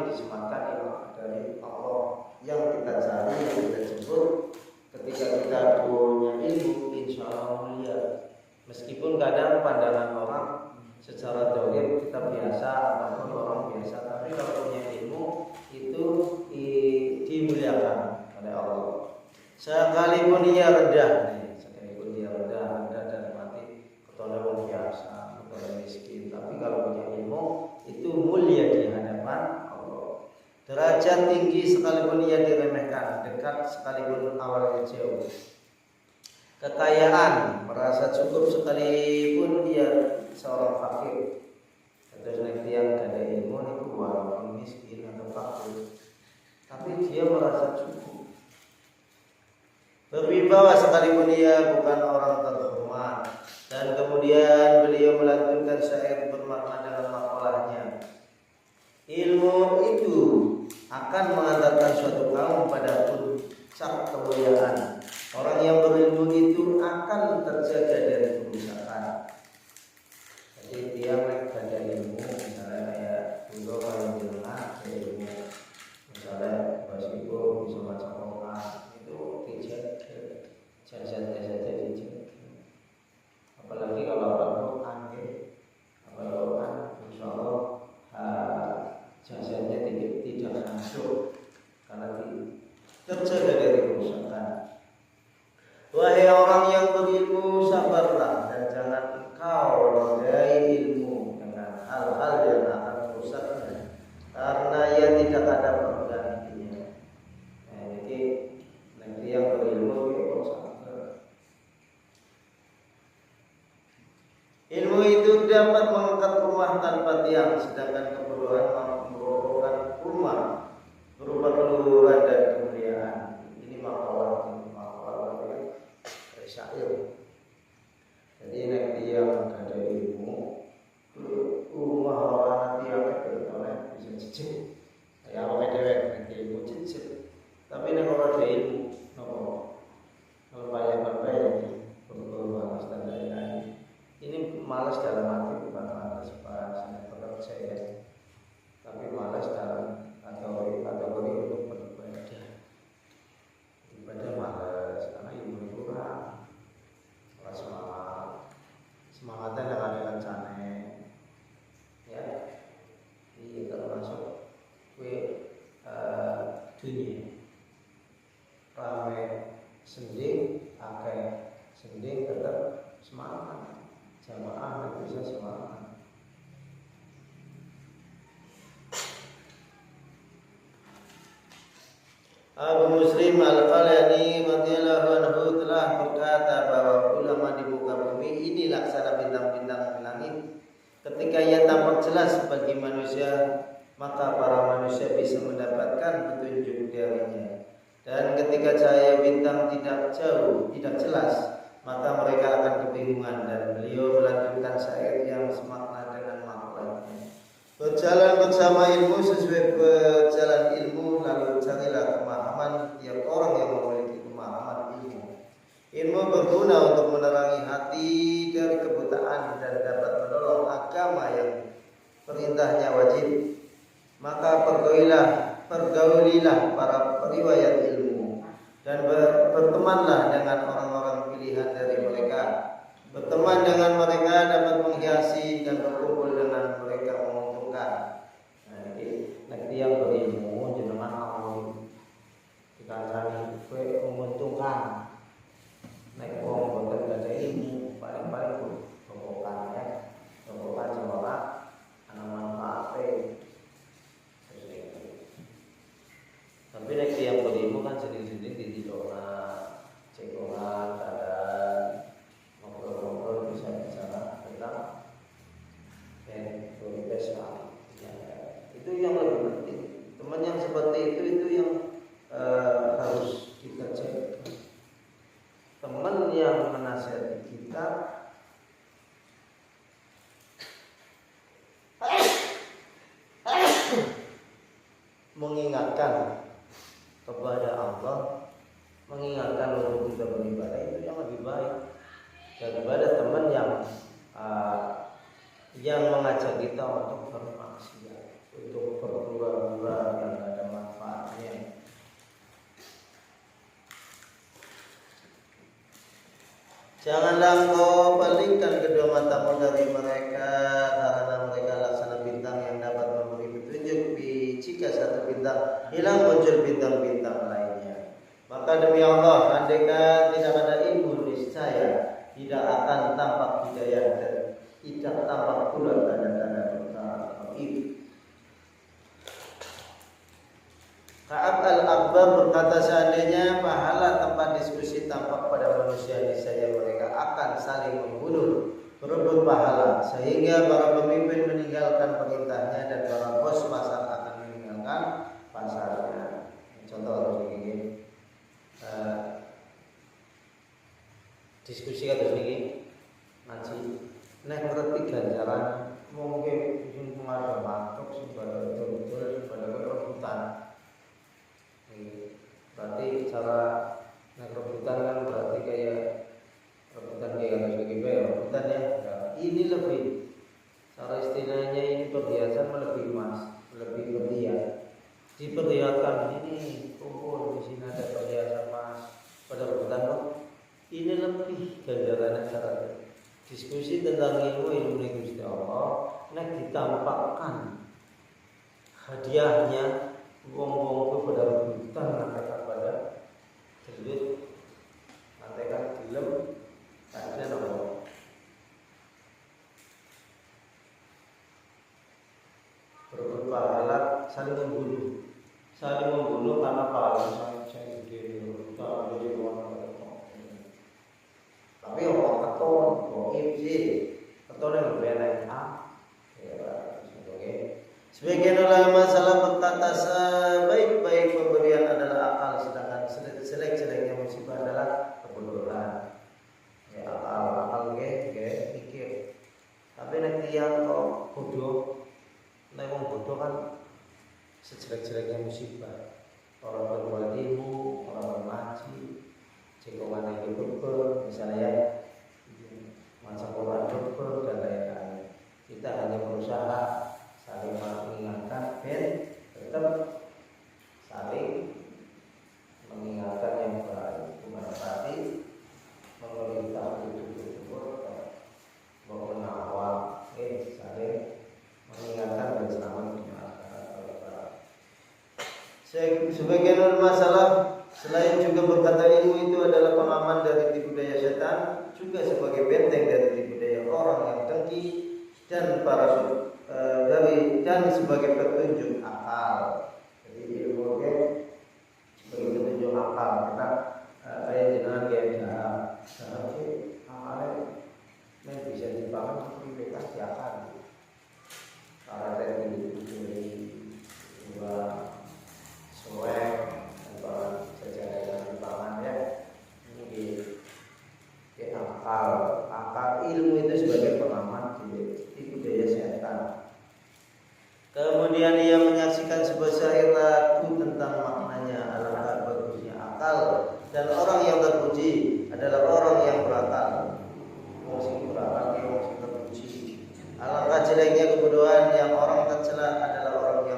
disematkan dari Allah. Yang kita cari, yang kita jemput ketika kita punya ilmu, insya Allah mulia. Meskipun kadang pandangan orang secara teori kita biasa ataupun orang biasa, tapi kalau punya ilmu itu dimuliakan oleh Allah. Sekalipun ia rendah, sekalipun dia rendah dan mati ketolong orang biasa, ketolong miskin, tapi kalau punya ilmu itu mulia di hadapan Allah. Derajat tinggi sekalipun ia diremehkan, dekat sekalipun awalnya jauh. Kekayaan, merasa cukup sekalipun dia seorang fakir. Terus nanti yang ada ilmu itu walaupun miskin atau fakir, tapi dia merasa cukup. Berwibawa sekalipun ia bukan orang terhormat. Dan kemudian beliau melantunkan syair bermakna dengan makalahnya. Ilmu itu akan mengantarkan suatu kaum pada puncak kemuliaan. Orang yang berilmu itu akan terjaga dari kerusakan. Jadi dia mereka ada ilmu, misalnya kayak dulu kalau bilang ilmu, misalnya basiku bisa baca Quran, itu dijaga, jasadnya saja dijaga. Apalagi kalau Al-Quran, Al-Quran, insya Allah jasadnya tidak hancur karena terjaga dari kerusakan. Wahai orang yang berilmu, sabarlah dan jangan engkau nodai ilmu dengan hal-hal yang akan merusaknya, karena ia tidak ada penggantinya. Jadi nanti yang berilmu itu sabar. Ilmu itu dapat mengangkat rumah tanpa tiang, sedangkan kebodohan merobohkan rumah berupa keluhuran dan kemuliaan. Ini makalah syair. Jadi nanti yang ada ilmu, rumah orang nanti yang ada bisa cicip. Ya orang dewek nanti ilmu cicip. Tapi nek orang ada ilmu, kalau bayar berbalas dan lain-lain. Ini malas dalam arti bukan malas pas bekerja ya, tapi malas dalam kategori untuk beribadah. Ibadah malas karena ilmu kurang. Semangatnya dengan rencana ya, ini termasuk dunia rame sending, akeh sending tetap semangat, jamaah bisa semangat. Abu Muslim Al-Falani radhiyallahu anhu telah berkata bahwa ulama di muka bumi ini laksana bintang-bintang di langit. Ketika ia tampak jelas bagi manusia, maka para manusia bisa mendapatkan petunjuk darinya. Dan ketika cahaya bintang tidak jauh, tidak jelas, maka mereka akan kebingungan. Dan beliau melanjutkan syair yang semakna dengan maklumnya. Berjalan bersama ilmu sesuai berjalan ilmu, lalu carilah pemahaman tiap orang yang memiliki pemahaman ilmu. Ilmu berguna untuk menerangi hati dari kebutaan dan dapat menolong agama yang perintahnya wajib. Maka pergaulilah para periwayat ilmu dan bertemanlah dengan orang-orang pilihan dari mereka. Berteman dengan mereka dapat menghiasi dan berkumpul dengan mereka menguntungkan. Nanti yang berilmu jenengan mau dikatakan menguntungkan. Nek wong boten ada ilmu paling-paling rokokan ya. Rokokan semua ana manfaate. Tapi nek yang berilmu kan sendiri-sendiri ditidorna, cekongan, keadaan ngobrol-ngobrol bisa bicara tentang prioritas ya, itu yang lebih penting. Teman yang seperti itu yang harus kita cek. Teman yang menasihati kita mengingatkan kepada Allah, mengingatkan untuk kita beribadah, itu yang lebih baik daripada teman yang mengajak kita untuk bermaksiat. untuk berpura-pura yang ada manfaatnya. Janganlah engkau palingkan kedua matamu dari mereka, karena mereka laksana bintang yang dapat memberi petunjuk. Jika satu bintang hilang, muncul bintang-bintang lainnya. Maka demi Allah, andaikan tidak ada ilmu, niscaya tidak akan tampak hidayah dan tidak tampak pula tanda-tanda perkara itu. Ka'ab al-Akbar berkata, seandainya pahala tempat diskusi tampak pada manusia, niscaya mereka akan saling membunuh, berebut pahala, sehingga para pemimpin meninggalkan perintahnya dan para bos pasar akan meninggalkan pasarnya. Contoh begini, diskusi kados niki ngaji, nek ngerti ganjaran mungkin sing pengaruh matuk sing betul-betul pada rebutan. Berarti cara naik rebutan kan berarti kayak rebutan kayak rebutan ya. Ini lebih cara istilahnya ini perhiasan lebih emas, lebih berlian. Diperlihatkan ini kumpul di sini ada perhiasan emas pada rebutan kok. Ini lebih ganjaran cara diskusi tentang ilmu Gusti Allah. Nek ditampakkan hadiahnya wong-wong itu pada rebutan nantikan pada gelut, nantikan film, akhirnya nopo berebut pahala, saling membunuh karena pahala saya gede rebutan jadi orang. Tapi orang keton, goib sih, keton yang lebih enak Sebagian ulama salah berkata sebaik-baik pemberian adalah akal, sedangkan selek-seleknya musibah adalah kebodohan. Ya akal mikir. Tapi nanti yang kok bodoh, nek wong bodoh kan sejelek-jeleknya musibah. Orang berbuat ilmu, orang bermaji, cekongan yang berbeda, misalnya macam orang berbeda dan lain-lain. Kita hanya berusaha saling mengingatkan dan tetap saling mengingatkan yang baik, bukan berarti memerintah itu maupun awal saling mengingatkan dan selamat dunia akhirat. Sebagian masalah selain juga berkata ilmu itu adalah pengaman dari tipu daya setan, juga sebagai benteng dari tipu daya orang yang dengki dan para dan sebagai petunjuk akal. Jadi ilmu sebagai petunjuk akal. Kita kayak jenengan kayak sih amalnya bisa dibangun seperti bebas di akal. Para teknik dua swag atau jajaran dibangun ya. Ini di akal ilmu itu sebagai pengaman tipu daya setan. Kemudian ia menyaksikan sebuah syair lagu tentang maknanya, alangkah bagusnya akal, dan orang yang terpuji adalah orang